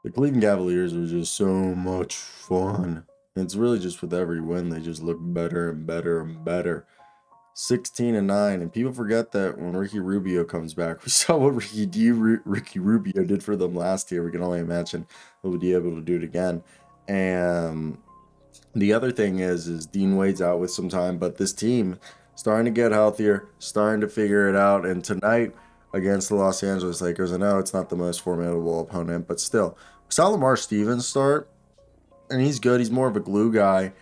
The Cleveland Cavaliers are just so much fun. And it's really just with every win, they just look better and better and better. 16-9, and people forget that when Ricky Rubio comes back, we saw what Ricky Rubio did for them last year. We can only imagine he'll be able to do it again. And the other thing is Dean Wade's out with some time, but this team starting to get healthier, starting to figure it out. And tonight against the Los Angeles Lakers, I know it's not the most formidable opponent, but still, we saw Lamar Stevens start, and he's good. He's more of a glue guy.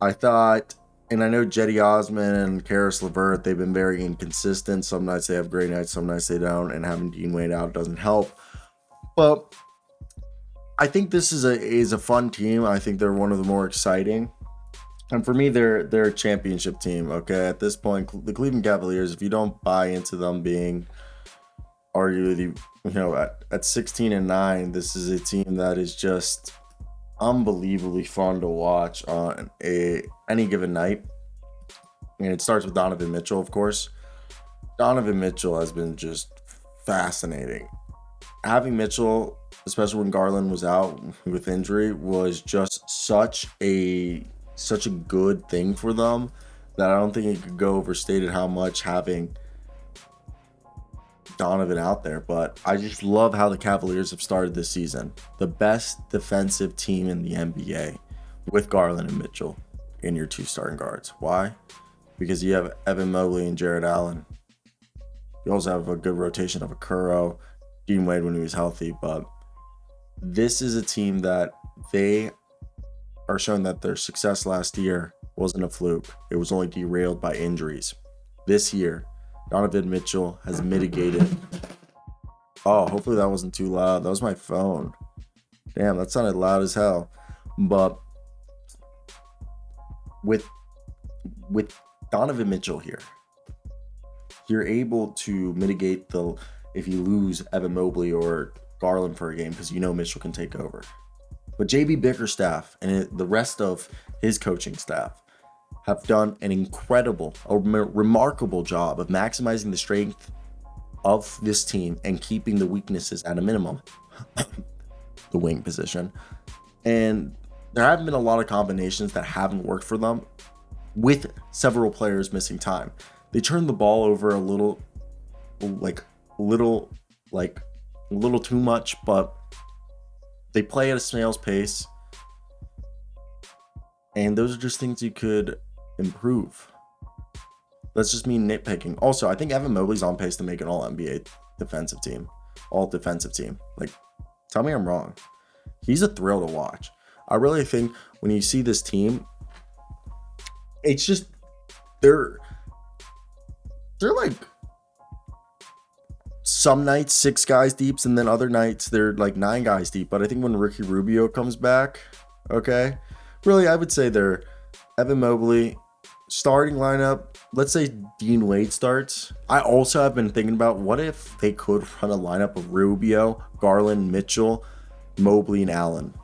I thought, and I know Jetty Osman and Karis LeVert, they've been very inconsistent. Some nights they have great nights, some nights they don't, and having Dean Wade out doesn't help. But I think this is a fun team. I think they're one of the more exciting. And for me, they're a championship team. Okay, at this point, the Cleveland Cavaliers, if you don't buy into them being arguably, at 16-9, this is a team that is just unbelievably fun to watch on any given night. And it starts with Donovan Mitchell, of course. Donovan Mitchell has been just fascinating. Having Mitchell, especially when Garland was out with injury, was just such a good thing for them that I don't think it could go overstated how much having Donovan out there. But I just love how the Cavaliers have started this season. The best defensive team in the NBA with Garland and Mitchell in your two starting guards. Why? Because you have Evan Mobley and Jarrett Allen. You also have a good rotation of Okoro, Dean Wade when he was healthy. But this is a team that they are showing that their success last year wasn't a fluke. It was only derailed by injuries. This year, Donovan Mitchell has mitigated. Oh, hopefully that wasn't too loud. That was my phone. Damn, that sounded loud as hell. But with Donovan Mitchell here, you're able to mitigate if you lose Evan Mobley or Garland for a game, because Mitchell can take over. But JB Bickerstaff and the rest of his coaching staff have done an incredible, remarkable job of maximizing the strength of this team and keeping the weaknesses at a minimum. The wing position. And there haven't been a lot of combinations that haven't worked for them with several players missing time. They turned the ball over a little too much, but they play at a snail's pace. And those are just things you could improve. That's just me nitpicking. Also, I think Evan Mobley's on pace to make an all-NBA defensive team. All defensive team. Like, tell me I'm wrong. He's a thrill to watch. I really think when you see this team, it's just they're like some nights 6 guys deep, and then other nights they're like 9 guys deep. But I think when Ricky Rubio comes back, okay, really I would say they're Evan Mobley, starting lineup. Let's say Dean Wade starts. I also have been thinking about what if they could run a lineup of Rubio, Garland, Mitchell, Mobley, and Allen.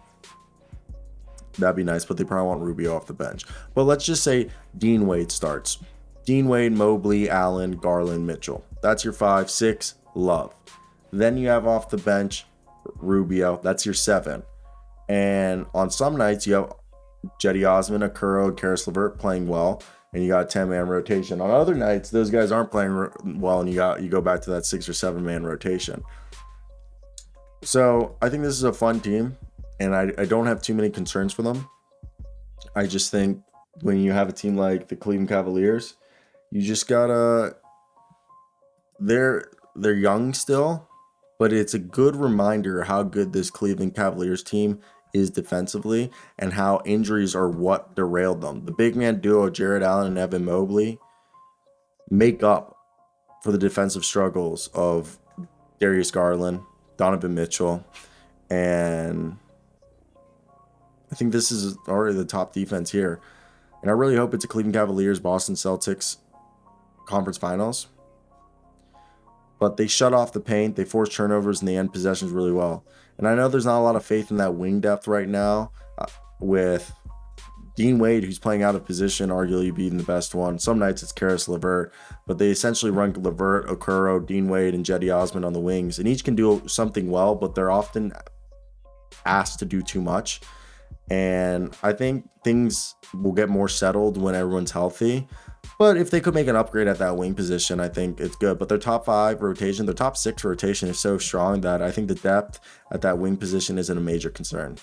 That'd be nice, but they probably want Rubio off the bench. But let's just say Dean Wade starts. Dean Wade, Mobley, Allen, Garland, Mitchell. That's your 5, 6, love. Then you have off the bench Rubio. That's your 7. And on some nights you have Jetty Osman, Okoro, Karis LeVert playing well, and you got a 10-man rotation. On other nights, those guys aren't playing well, and you go back to that 6 or 7-man rotation. So I think this is a fun team, and I don't have too many concerns for them. I just think when you have a team like the Cleveland Cavaliers, you just gotta. They're young still, but it's a good reminder how good this Cleveland Cavaliers team is defensively and how injuries are what derailed them. The big man duo, Jarrett Allen and Evan Mobley, make up for the defensive struggles of Darius Garland, Donovan Mitchell, and I think this is already the top defense here. And I really hope it's a Cleveland Cavaliers, Boston Celtics conference finals. But they shut off the paint, they force turnovers, and they end possessions really well. And I know there's not a lot of faith in that wing depth right now with Dean Wade, who's playing out of position, arguably being the best one. Some nights it's Karis LeVert, but they essentially run LeVert, Okoro, Dean Wade, and Jetty Osman on the wings. And each can do something well, but they're often asked to do too much. And I think things will get more settled when everyone's healthy. But if they could make an upgrade at that wing position, I think it's good. But their top 5 rotation, their top 6 rotation is so strong that I think the depth at that wing position isn't a major concern.